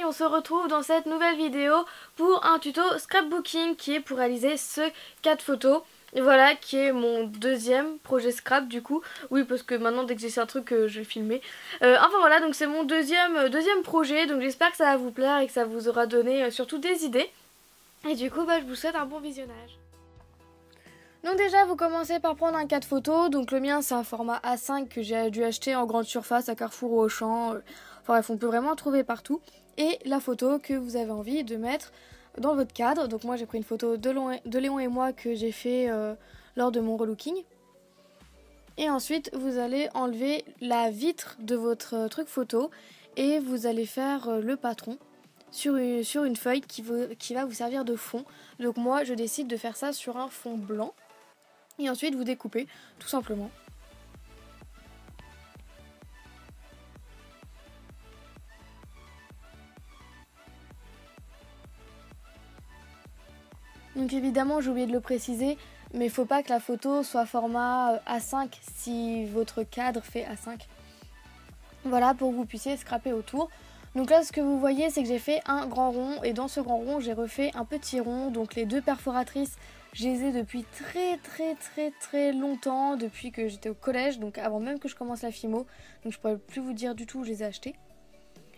on se retrouve dans cette nouvelle vidéo pour un tuto scrapbooking qui est pour réaliser ce 4 photos. Et voilà, qui est mon deuxième projet scrap du coup. Oui, parce que maintenant dès que j'essaie un truc, je vais filmer. Enfin voilà, donc c'est mon deuxième projet. Donc j'espère que ça va vous plaire et que ça vous aura donné surtout des idées. Et du coup, je vous souhaite un bon visionnage. Donc déjà, vous commencez par prendre un 4 photos. Donc le mien, c'est un format A5 que j'ai dû acheter en grande surface à Carrefour ou Auchan. Enfin bref, on peut vraiment en trouver partout. Et la photo que vous avez envie de mettre dans votre cadre. Donc moi, j'ai pris une photo de Léon et moi que j'ai fait lors de mon relooking. Et ensuite, vous allez enlever la vitre de votre truc photo et vous allez faire le patron sur une feuille qui va vous servir de fond. Donc moi, je décide de faire ça sur un fond blanc. Et ensuite, vous découpez, tout simplement. Donc évidemment, j'ai oublié de le préciser, mais il ne faut pas que la photo soit format A5 si votre cadre fait A5. Voilà, pour que vous puissiez scraper autour. Donc là, ce que vous voyez, c'est que j'ai fait un grand rond. Et dans ce grand rond, j'ai refait un petit rond. Donc les deux perforatrices, je les ai depuis très longtemps, depuis que j'étais au collège, donc avant même que je commence la Fimo. Donc je pourrais plus vous dire du tout où je les ai achetées.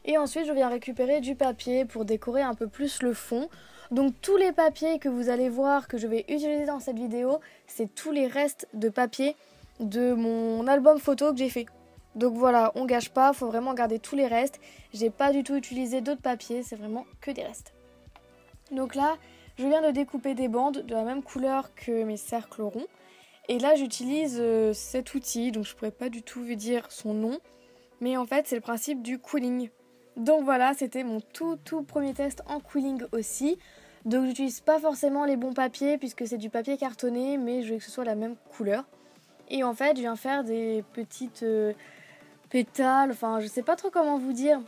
Et ensuite je viens récupérer du papier pour décorer un peu plus le fond. Donc tous les papiers que vous allez voir que je vais utiliser dans cette vidéo, c'est tous les restes de papier de mon album photo que j'ai fait. Donc voilà, on gâche pas, faut vraiment garder tous les restes. J'ai pas du tout utilisé d'autres papiers, c'est vraiment que des restes. Donc là, je viens de découper des bandes de la même couleur que mes cercles ronds. Et là, j'utilise cet outil, donc je pourrais pas du tout vous dire son nom. Mais en fait, c'est le principe du quilling. Donc voilà, c'était mon tout premier test en quilling aussi. Donc j'utilise pas forcément les bons papiers puisque c'est du papier cartonné, mais je veux que ce soit la même couleur. Et en fait, je viens faire des petites pétales, enfin je sais pas trop comment vous dire.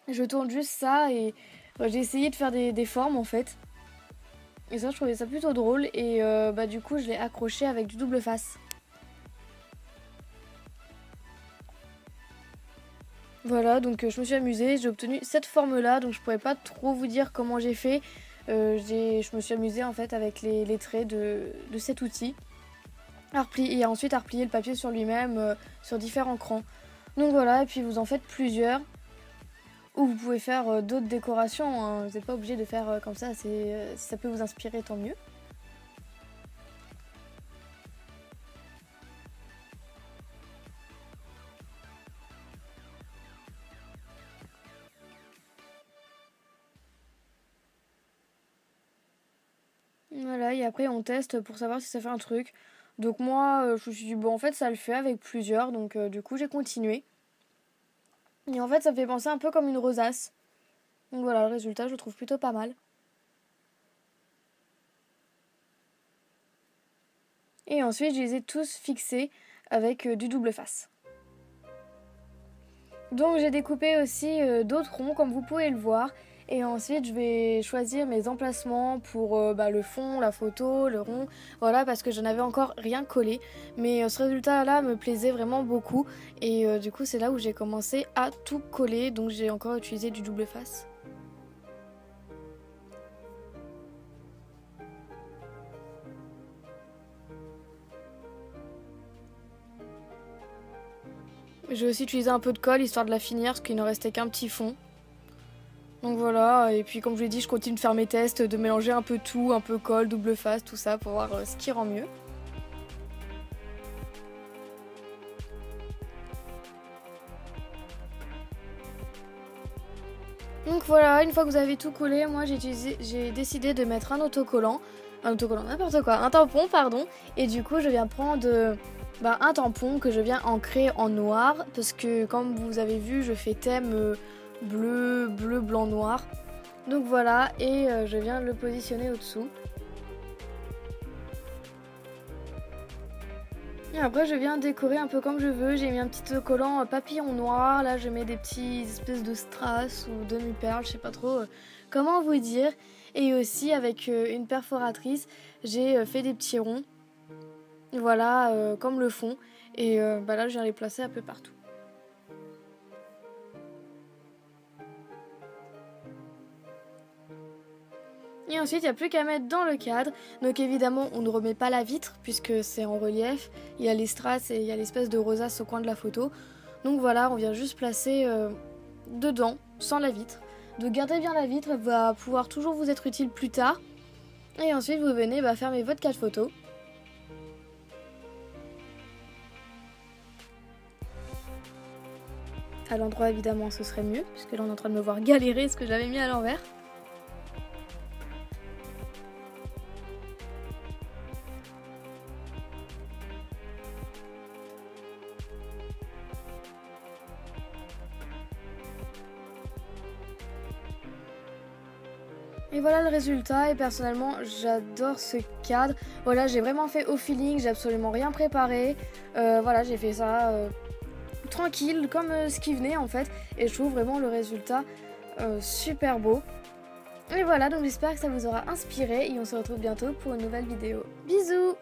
Je tourne juste ça et j'ai essayé de faire des formes en fait. Et ça, je trouvais ça plutôt drôle. Et du coup, je l'ai accroché avec du double face. Voilà, donc je me suis amusée. J'ai obtenu cette forme-là. Donc je pourrais pas trop vous dire comment j'ai fait. Je me suis amusée en fait avec les traits de cet outil. Et ensuite à replier le papier sur lui-même sur différents crans. Donc voilà, et puis vous en faites plusieurs. Ou vous pouvez faire d'autres décorations, hein. Vous n'êtes pas obligé de faire comme ça, si ça peut vous inspirer, tant mieux. Voilà, et après on teste pour savoir si ça fait un truc. Donc moi, je me suis dit, bon en fait ça le fait avec plusieurs, donc du coup j'ai continué. Et en fait ça me fait penser un peu comme une rosace. Donc voilà, le résultat je le trouve plutôt pas mal. Et ensuite je les ai tous fixés avec du double face. Donc j'ai découpé aussi d'autres ronds comme vous pouvez le voir. Et ensuite je vais choisir mes emplacements pour le fond, la photo, le rond. Voilà, parce que je n'avais encore rien collé. Mais ce résultat là me plaisait vraiment beaucoup. Et du coup c'est là où j'ai commencé à tout coller. Donc j'ai encore utilisé du double face. J'ai aussi utilisé un peu de colle histoire de la finir parce qu'il ne restait qu'un petit fond. Donc voilà, et puis comme je l'ai dit, je continue de faire mes tests, de mélanger un peu tout, un peu colle, double face, tout ça pour voir ce qui rend mieux. Donc voilà, une fois que vous avez tout collé, moi j'ai décidé de mettre un autocollant, n'importe quoi, un tampon pardon, et du coup je viens prendre un tampon que je viens ancrer en noir, parce que comme vous avez vu, je fais thème bleu, blanc, noir. Donc voilà, et je viens le positionner au-dessous. Et après je viens décorer un peu comme je veux. J'ai mis un petit collant papillon noir. Là je mets des petits espèces de strass ou demi-perles, je sais pas trop comment vous dire. Et aussi avec une perforatrice, j'ai fait des petits ronds. Voilà, comme le fond. Et là je viens les placer un peu partout. Et ensuite, il n'y a plus qu'à mettre dans le cadre. Donc évidemment, on ne remet pas la vitre puisque c'est en relief. Il y a les strass et il y a l'espèce de rosace au coin de la photo. Donc voilà, on vient juste placer dedans, sans la vitre. Donc gardez bien la vitre, elle va pouvoir toujours vous être utile plus tard. Et ensuite, vous venez fermer votre cadre photo. À l'endroit, évidemment, ce serait mieux, puisque là, on est en train de me voir galérer ce que j'avais mis à l'envers. Et voilà le résultat, et personnellement j'adore ce cadre. Voilà, j'ai vraiment fait au feeling, j'ai absolument rien préparé. Voilà, j'ai fait ça tranquille, comme ce qui venait en fait. Et je trouve vraiment le résultat super beau. Et voilà, donc j'espère que ça vous aura inspiré et on se retrouve bientôt pour une nouvelle vidéo. Bisous!